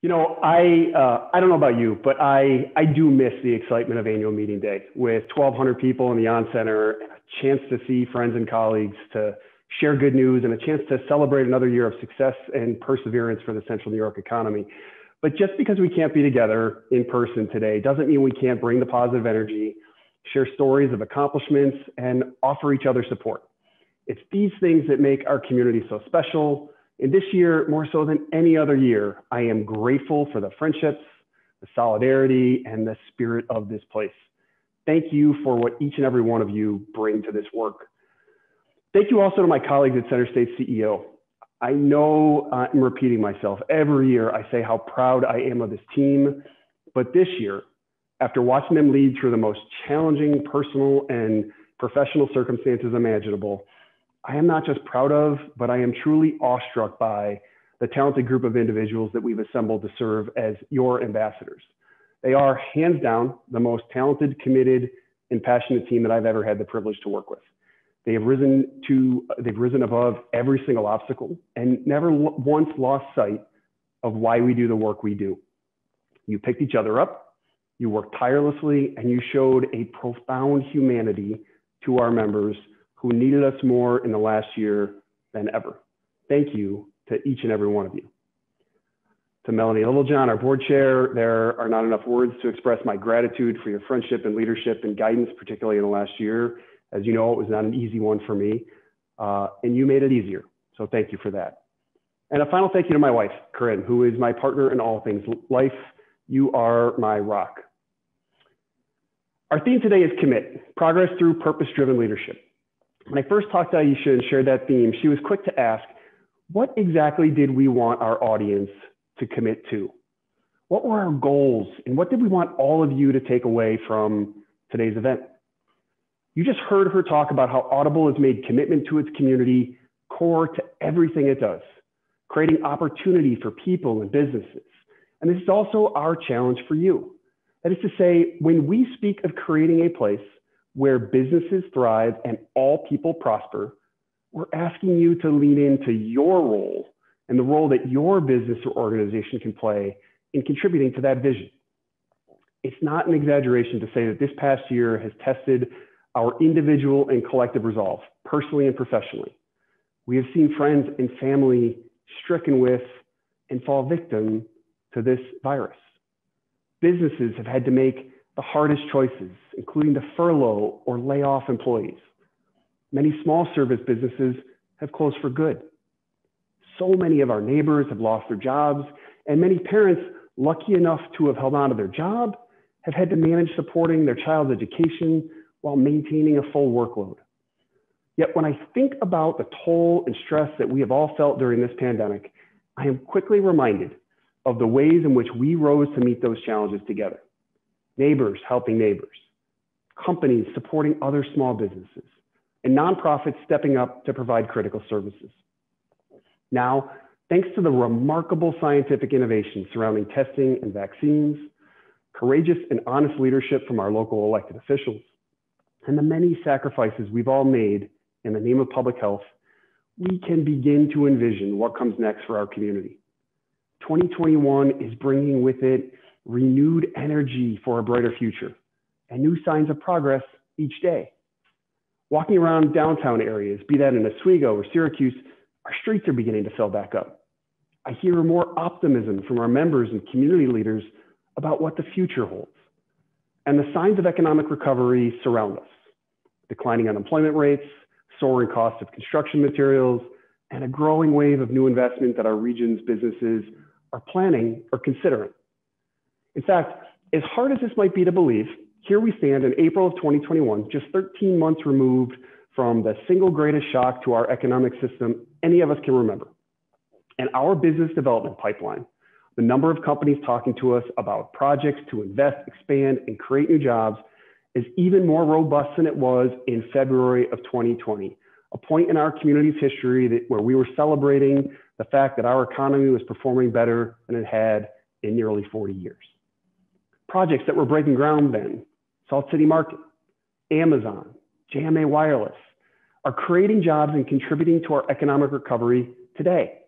I don't know about you, but I do miss the excitement of annual meeting day with 1,200 people in the On Center and a chance to see friends and colleagues, to share good news, and a chance to celebrate another year of success and perseverance for the Central New York economy. But just because we can't be together in person today doesn't mean we can't bring the positive energy, share stories of accomplishments, and offer each other support. It's these things that make our community so special. And this year, more so than any other year, I am grateful for the friendships, the solidarity, and the spirit of this place. Thank you for what each and every one of you bring to this work. Thank you also to my colleagues at CenterState CEO. I know I'm repeating myself. Every year I say how proud I am of this team, but this year, after watching them lead through the most challenging personal and professional circumstances imaginable, I am not just proud of, but I am truly awestruck by the talented group of individuals that we've assembled to serve as your ambassadors. They are hands down the most talented, committed, and passionate team that I've ever had the privilege to work with. They've risen above every single obstacle and never once lost sight of why we do the work we do. You picked each other up, you worked tirelessly, and you showed a profound humanity to our members who needed us more in the last year than ever. Thank you to each and every one of you. To Melanie Littlejohn, our board chair, there are not enough words to express my gratitude for your friendship and leadership and guidance, particularly in the last year. As you know, it was not an easy one for me, and you made it easier. So thank you for that. And a final thank you to my wife, Corinne, who is my partner in all things life. You are my rock. Our theme today is commit, progress through purpose-driven leadership. When I first talked to Aisha and shared that theme, she was quick to ask, what exactly did we want our audience to commit to? What were our goals, and what did we want all of you to take away from today's event? You just heard her talk about how Audible has made commitment to its community core to everything it does, creating opportunity for people and businesses. And this is also our challenge for you. That is to say, when we speak of creating a place where businesses thrive and all people prosper, we're asking you to lean into your role and the role that your business or organization can play in contributing to that vision. It's not an exaggeration to say that this past year has tested our individual and collective resolve, personally and professionally. We have seen friends and family stricken with and fall victim to this virus. Businesses have had to make the hardest choices, including to furlough or lay off employees. Many small service businesses have closed for good. So many of our neighbors have lost their jobs, and many parents lucky enough to have held on to their job have had to manage supporting their child's education while maintaining a full workload. Yet when I think about the toll and stress that we have all felt during this pandemic, I am quickly reminded of the ways in which we rose to meet those challenges together. Neighbors helping neighbors, companies supporting other small businesses, and nonprofits stepping up to provide critical services. Now, thanks to the remarkable scientific innovation surrounding testing and vaccines, courageous and honest leadership from our local elected officials, and the many sacrifices we've all made in the name of public health, we can begin to envision what comes next for our community. 2021 is bringing with it renewed energy for a brighter future and new signs of progress each day. Walking around downtown areas, be that in Oswego or Syracuse, our streets are beginning to fill back up. I hear more optimism from our members and community leaders about what the future holds. And the signs of economic recovery surround us. Declining unemployment rates, soaring costs of construction materials, and a growing wave of new investment that our region's businesses are planning or considering. In fact, as hard as this might be to believe, here we stand in April of 2021, just 13 months removed from the single greatest shock to our economic system any of us can remember. And our business development pipeline, the number of companies talking to us about projects to invest, expand, and create new jobs is even more robust than it was in February of 2020, a point in our community's history where we were celebrating the fact that our economy was performing better than it had in nearly 40 years. Projects that were breaking ground then, Salt City Market, Amazon, JMA Wireless, are creating jobs and contributing to our economic recovery today.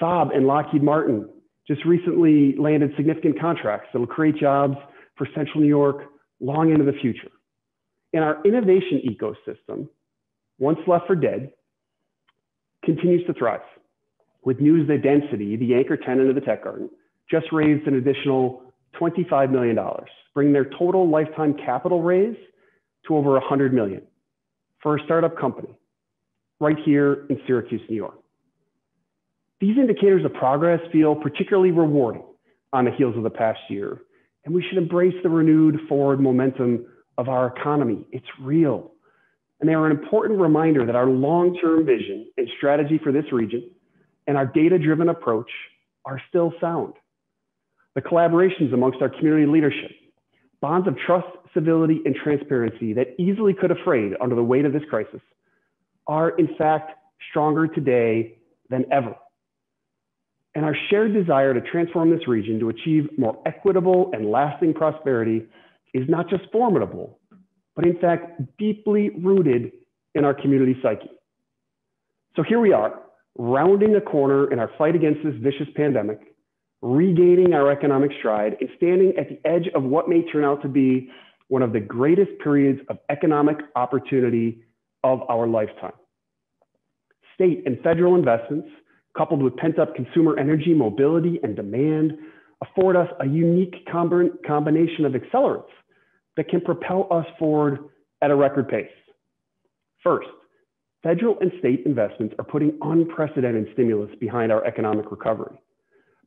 Saab and Lockheed Martin just recently landed significant contracts that will create jobs for Central New York long into the future. And our innovation ecosystem, once left for dead, continues to thrive. With news that Density, the anchor tenant of the Tech Garden, just raised an additional $25 million, bringing their total lifetime capital raise to over $100 million for a startup company right here in Syracuse, New York. These indicators of progress feel particularly rewarding on the heels of the past year, and we should embrace the renewed forward momentum of our economy. It's real. And they are an important reminder that our long-term vision and strategy for this region and our data-driven approach are still sound. The collaborations amongst our community leadership, bonds of trust, civility, and transparency that easily could have frayed under the weight of this crisis are in fact stronger today than ever. And our shared desire to transform this region to achieve more equitable and lasting prosperity is not just formidable, but in fact deeply rooted in our community psyche. So here we are, rounding a corner in our fight against this vicious pandemic, regaining our economic stride, and standing at the edge of what may turn out to be one of the greatest periods of economic opportunity of our lifetime. State and federal investments, coupled with pent-up consumer energy, mobility, and demand, afford us a unique combination of accelerants that can propel us forward at a record pace. First, federal and state investments are putting unprecedented stimulus behind our economic recovery.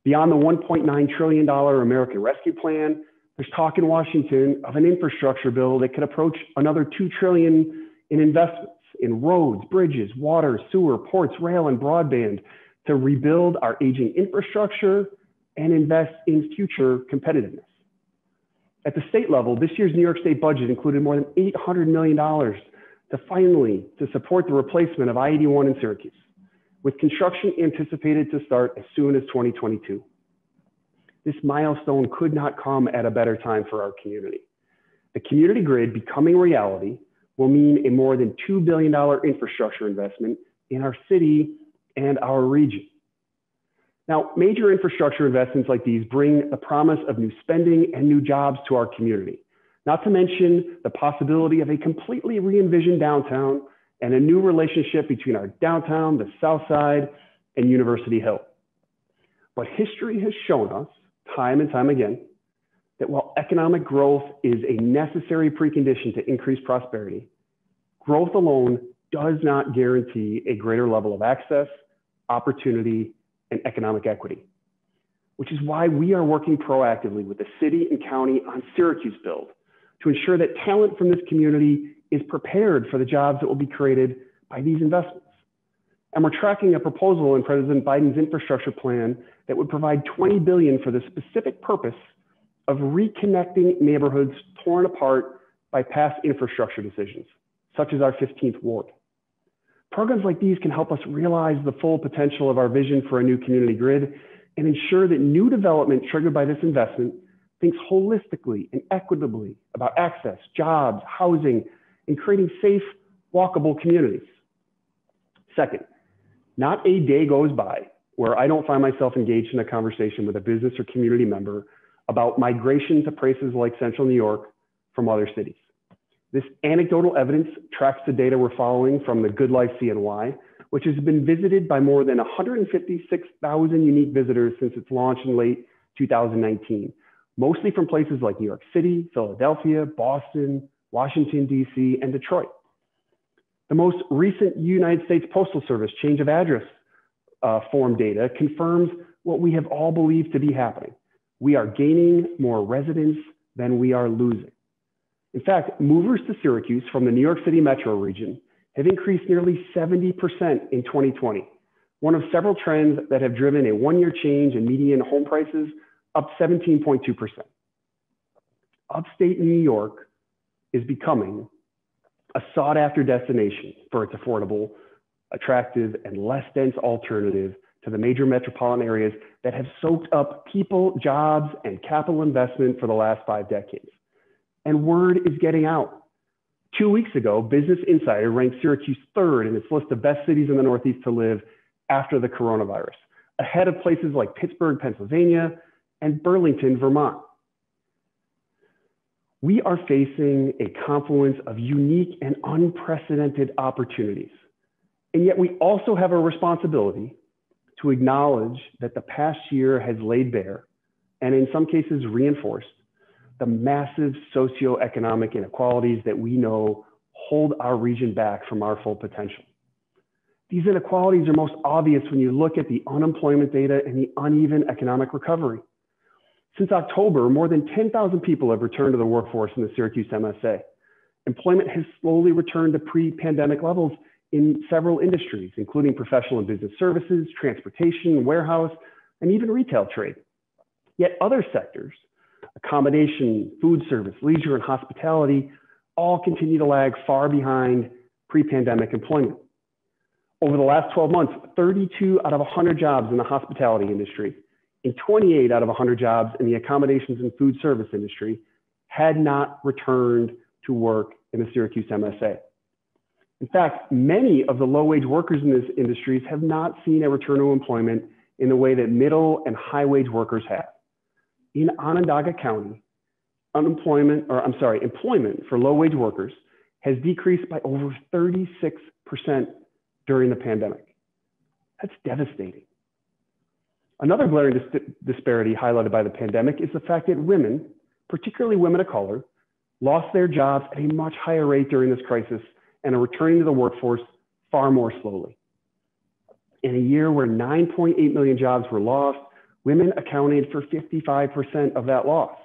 Beyond the $1.9 trillion American Rescue Plan, there's talk in Washington of an infrastructure bill that could approach another $2 trillion in investments in roads, bridges, water, sewer, ports, rail, and broadband to rebuild our aging infrastructure and invest in future competitiveness. At the state level, this year's New York State budget included more than $800 million to support the replacement of I-81 in Syracuse, with construction anticipated to start as soon as 2022. This milestone could not come at a better time for our community. The community grid becoming reality will mean a more than $2 billion infrastructure investment in our city and our region. Now, major infrastructure investments like these bring the promise of new spending and new jobs to our community, not to mention the possibility of a completely re-envisioned downtown and a new relationship between our downtown, the South Side, and University Hill. But history has shown us time and time again that while economic growth is a necessary precondition to increase prosperity, growth alone does not guarantee a greater level of access, opportunity, and economic equity, which is why we are working proactively with the city and county on Syracuse Build to ensure that talent from this community is prepared for the jobs that will be created by these investments. And we're tracking a proposal in President Biden's infrastructure plan that would provide $20 billion for the specific purpose of reconnecting neighborhoods torn apart by past infrastructure decisions, such as our 15th Ward. Programs like these can help us realize the full potential of our vision for a new community grid and ensure that new development triggered by this investment thinks holistically and equitably about access, jobs, housing, and creating safe, walkable communities. Second, not a day goes by where I don't find myself engaged in a conversation with a business or community member about migration to places like Central New York from other cities. This anecdotal evidence tracks the data we're following from the Good Life CNY, which has been visited by more than 156,000 unique visitors since its launch in late 2019, mostly from places like New York City, Philadelphia, Boston, Washington, D.C., and Detroit. The most recent United States Postal Service change of address form data confirms what we have all believed to be happening. We are gaining more residents than we are losing. In fact, movers to Syracuse from the New York City metro region have increased nearly 70% in 2020, one of several trends that have driven a one-year change in median home prices up 17.2%. Upstate New York is becoming a sought-after destination for its affordable, attractive, and less dense alternative to the major metropolitan areas that have soaked up people, jobs, and capital investment for the last 5 decades. And word is getting out. 2 weeks ago, Business Insider ranked Syracuse 3rd in its list of best cities in the Northeast to live after the coronavirus, ahead of places like Pittsburgh, Pennsylvania, and Burlington, Vermont. We are facing a confluence of unique and unprecedented opportunities. And yet we also have a responsibility to acknowledge that the past year has laid bare, and in some cases reinforced, the massive socioeconomic inequalities that we know hold our region back from our full potential. These inequalities are most obvious when you look at the unemployment data and the uneven economic recovery. Since October, more than 10,000 people have returned to the workforce in the Syracuse MSA. Employment has slowly returned to pre-pandemic levels in several industries, including professional and business services, transportation, warehouse, and even retail trade. Yet other sectors, accommodation, food service, leisure, and hospitality, all continue to lag far behind pre-pandemic employment. Over the last 12 months, 32 out of 100 jobs in the hospitality industry and 28 out of 100 jobs in the accommodations and food service industry had not returned to work in the Syracuse MSA. In fact, many of the low-wage workers in these industries have not seen a return to employment in the way that middle and high-wage workers have. In Onondaga County, employment for low-wage workers has decreased by over 36% during the pandemic. That's devastating. Another glaring disparity highlighted by the pandemic is the fact that women, particularly women of color, lost their jobs at a much higher rate during this crisis and are returning to the workforce far more slowly. In a year where 9.8 million jobs were lost, women accounted for 55% of that loss.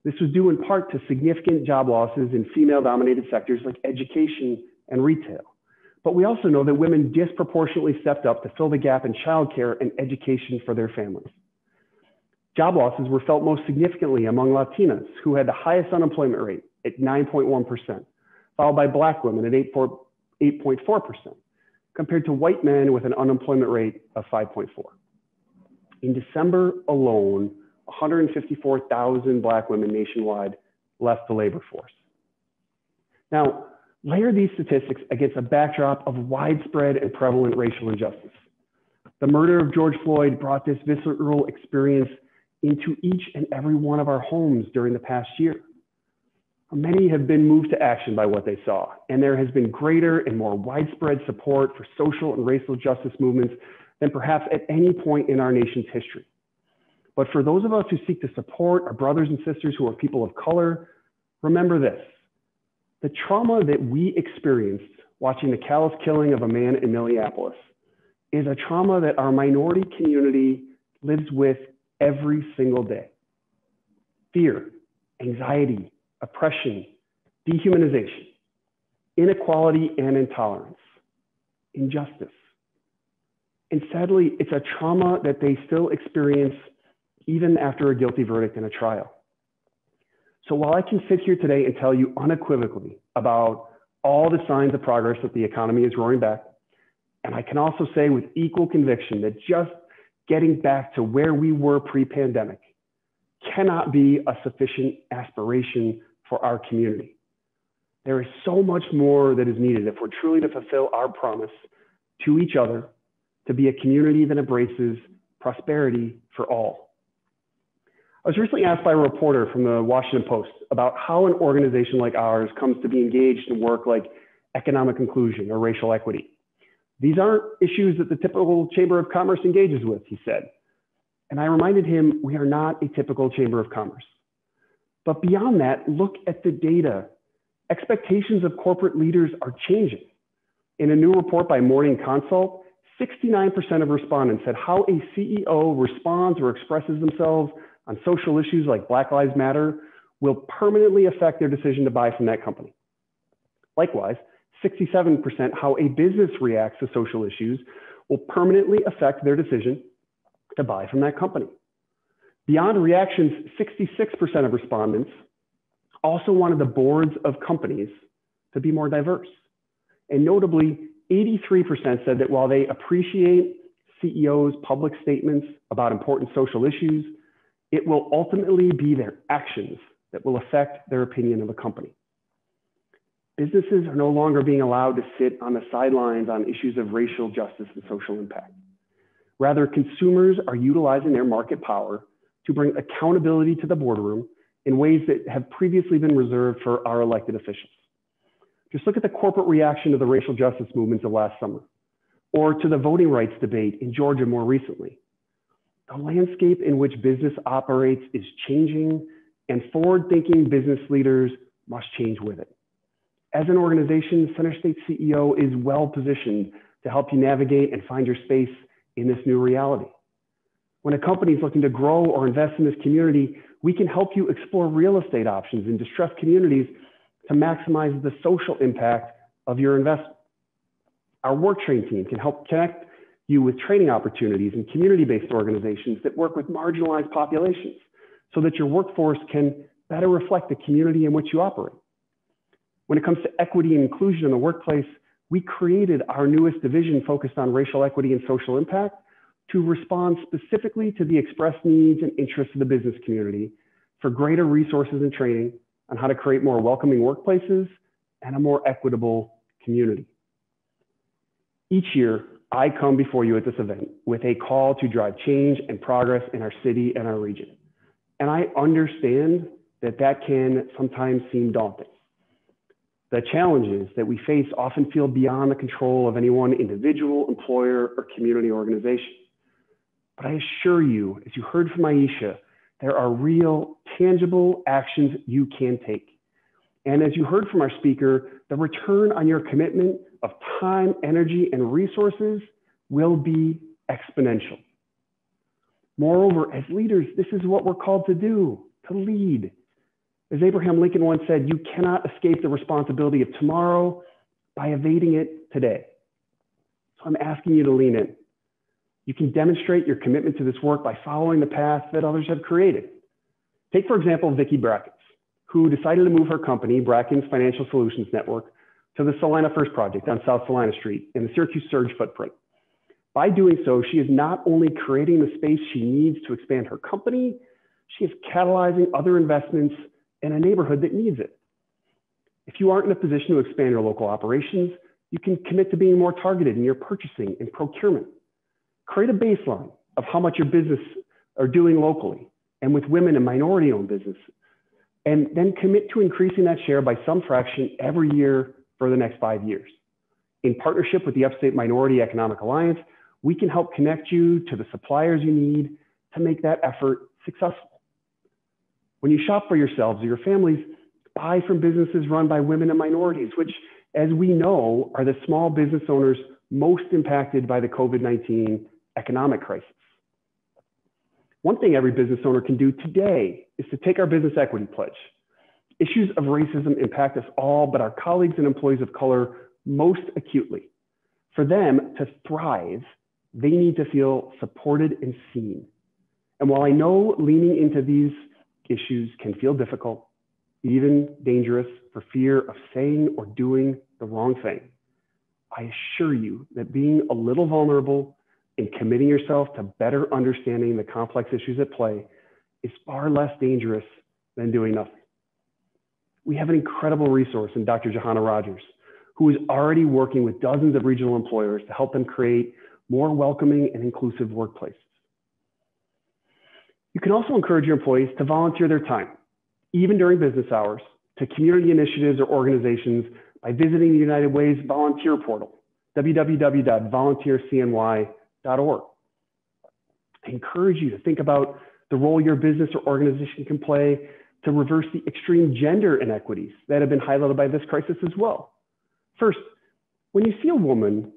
This was due in part to significant job losses in female-dominated sectors like education and retail. But we also know that women disproportionately stepped up to fill the gap in childcare and education for their families. Job losses were felt most significantly among Latinas, who had the highest unemployment rate at 9.1%, followed by Black women at 8.4%, compared to white men with an unemployment rate of 5.4%. In December alone, 154,000 Black women nationwide left the labor force. Now, layer these statistics against a backdrop of widespread and prevalent racial injustice. The murder of George Floyd brought this visceral experience into each and every one of our homes during the past year. Many have been moved to action by what they saw, and there has been greater and more widespread support for social and racial justice movements than perhaps at any point in our nation's history. But for those of us who seek to support our brothers and sisters who are people of color, remember this: the trauma that we experienced watching the callous killing of a man in Minneapolis is a trauma that our minority community lives with every single day. Fear, anxiety, oppression, dehumanization, inequality and intolerance, injustice. And sadly, it's a trauma that they still experience even after a guilty verdict in a trial. So while I can sit here today and tell you unequivocally about all the signs of progress that the economy is roaring back, and I can also say with equal conviction that just getting back to where we were pre-pandemic cannot be a sufficient aspiration for our community. There is so much more that is needed if we're truly to fulfill our promise to each other to be a community that embraces prosperity for all. I was recently asked by a reporter from the Washington Post about how an organization like ours comes to be engaged in work like economic inclusion or racial equity. These aren't issues that the typical Chamber of Commerce engages with, he said. And I reminded him, we are not a typical Chamber of Commerce. But beyond that, look at the data. Expectations of corporate leaders are changing. In a new report by Morning Consult, 69% of respondents said how a CEO responds or expresses themselves on social issues like Black Lives Matter will permanently affect their decision to buy from that company. Likewise, 67% how a business reacts to social issues will permanently affect their decision to buy from that company. Beyond reactions, 66% of respondents also wanted the boards of companies to be more diverse. And notably, 83% said that while they appreciate CEOs' public statements about important social issues, it will ultimately be their actions that will affect their opinion of a company. Businesses are no longer being allowed to sit on the sidelines on issues of racial justice and social impact. Rather, consumers are utilizing their market power to bring accountability to the boardroom in ways that have previously been reserved for our elected officials. Just look at the corporate reaction to the racial justice movements of last summer, or to the voting rights debate in Georgia more recently. The landscape in which business operates is changing, and forward-thinking business leaders must change with it. As an organization, CenterState CEO is well-positioned to help you navigate and find your space in this new reality. When a company is looking to grow or invest in this community, we can help you explore real estate options in distressed communities to maximize the social impact of your investment. Our work train team can help connect you with training opportunities in community-based organizations that work with marginalized populations so that your workforce can better reflect the community in which you operate. When it comes to equity and inclusion in the workplace, we created our newest division focused on racial equity and social impact to respond specifically to the expressed needs and interests of the business community for greater resources and training on how to create more welcoming workplaces and a more equitable community. Each year, I come before you at this event with a call to drive change and progress in our city and our region. And I understand that that can sometimes seem daunting. The challenges that we face often feel beyond the control of any one individual, employer, or community organization. But I assure you, as you heard from Aisha, there are real, tangible actions you can take. And as you heard from our speaker, the return on your commitment of time, energy, and resources will be exponential. Moreover, as leaders, this is what we're called to do, to lead. As Abraham Lincoln once said, you cannot escape the responsibility of tomorrow by evading it today. So I'm asking you to lean in. You can demonstrate your commitment to this work by following the path that others have created. Take, for example, Vicki Brackens, who decided to move her company, Brackens Financial Solutions Network, to the Salina First Project on South Salina Street in the Syracuse Surge footprint. By doing so, she is not only creating the space she needs to expand her company, she is catalyzing other investments in a neighborhood that needs it. If you aren't in a position to expand your local operations, you can commit to being more targeted in your purchasing and procurement. Create a baseline of how much your business are doing locally and with women and minority-owned businesses, and then commit to increasing that share by some fraction every year for the next 5 years. In partnership with the Upstate Minority Economic Alliance, we can help connect you to the suppliers you need to make that effort successful. When you shop for yourselves or your families, buy from businesses run by women and minorities, which, as we know, are the small business owners most impacted by the COVID-19 economic crisis. One thing every business owner can do today is to take our business equity pledge. Issues of racism impact us all, but our colleagues and employees of color most acutely. For them to thrive, they need to feel supported and seen. And while I know leaning into these issues can feel difficult, even dangerous for fear of saying or doing the wrong thing, I assure you that being a little vulnerable and committing yourself to better understanding the complex issues at play is far less dangerous than doing nothing. We have an incredible resource in Dr. Johanna Rogers, who is already working with dozens of regional employers to help them create more welcoming and inclusive workplaces. You can also encourage your employees to volunteer their time, even during business hours, to community initiatives or organizations by visiting the United Way's volunteer portal, www.volunteercny.org. I encourage you to think about the role your business or organization can play to reverse the extreme gender inequities that have been highlighted by this crisis as well. First, when you see a woman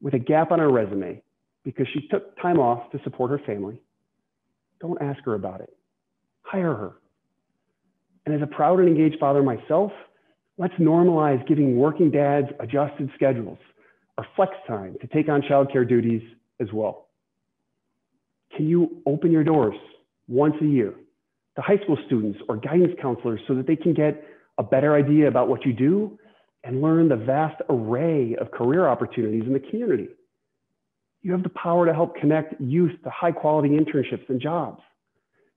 with a gap on her resume because she took time off to support her family, don't ask her about it. Hire her. And as a proud and engaged father myself, let's normalize giving working dads adjusted schedules or flex time to take on childcare duties as well. Can you open your doors once a year to high school students or guidance counselors so that they can get a better idea about what you do and learn the vast array of career opportunities in the community? You have the power to help connect youth to high quality internships and jobs.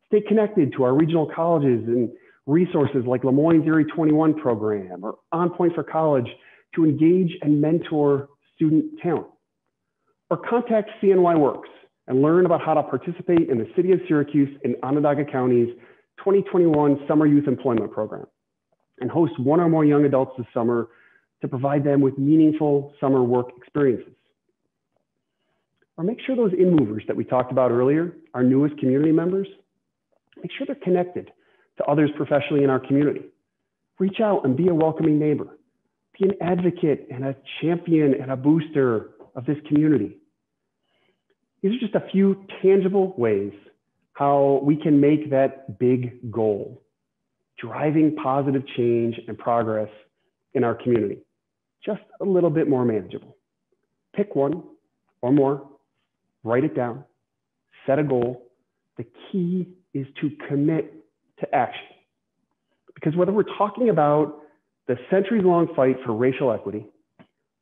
Stay connected to our regional colleges and resources like Lemoyne's Erie 21 program or On Point for College to engage and mentor student talent. Or contact CNY Works and learn about how to participate in the City of Syracuse and Onondaga County's 2021 Summer Youth Employment Program, and host one or more young adults this summer to provide them with meaningful summer work experiences. Or make sure those in-movers that we talked about earlier, our newest community members, make sure they're connected to others professionally in our community. Reach out and be a welcoming neighbor. Be an advocate and a champion and a booster of this community. These are just a few tangible ways how we can make that big goal, driving positive change and progress in our community, just a little bit more manageable. Pick one or more, write it down, set a goal. The key is to commit to action. Because whether we're talking about the centuries-long fight for racial equity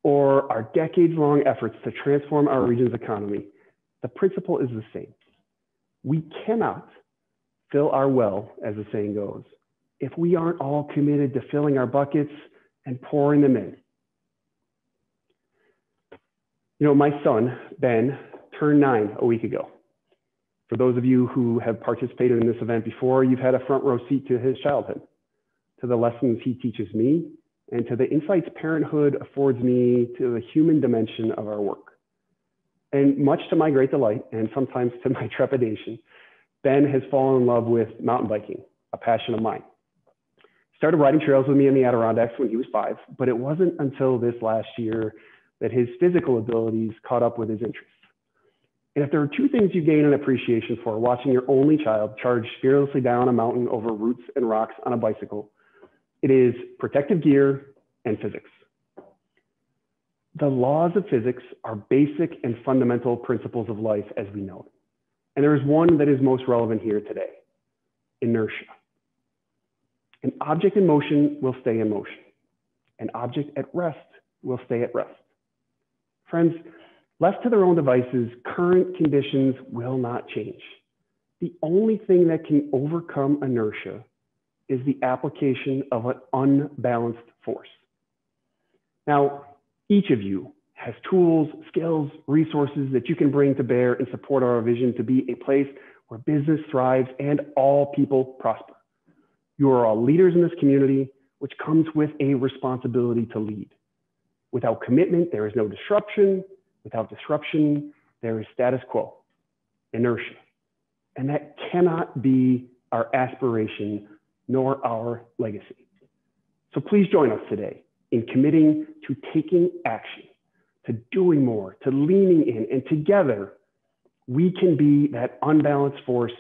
or our decades-long efforts to transform our region's economy, the principle is the same. We cannot fill our well, as the saying goes, if we aren't all committed to filling our buckets and pouring them in. You know, my son, Ben, turned 9 a week ago. For those of you who have participated in this event before, you've had a front row seat to his childhood, to the lessons he teaches me, and to the insights parenthood affords me to the human dimension of our work. And much to my great delight, and sometimes to my trepidation, Ben has fallen in love with mountain biking, a passion of mine. Started riding trails with me in the Adirondacks when he was 5, but it wasn't until this last year that his physical abilities caught up with his interests. And if there are two things you gain an appreciation for watching your only child charge fearlessly down a mountain over roots and rocks on a bicycle, it is protective gear and physics. The laws of physics are basic and fundamental principles of life as we know it. And there is one that is most relevant here today: inertia. An object in motion will stay in motion. An object at rest will stay at rest. Friends, left to their own devices, current conditions will not change. The only thing that can overcome inertia is the application of an unbalanced force. Now, each of you has tools, skills, resources that you can bring to bear and support our vision to be a place where business thrives and all people prosper. You are all leaders in this community, which comes with a responsibility to lead. Without commitment, there is no disruption. Without disruption, there is status quo, inertia. And that cannot be our aspiration nor our legacy. So please join us today in committing to taking action, to doing more, to leaning in, and together we can be that unbalanced force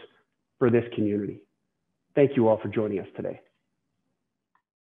for this community. Thank you all for joining us today.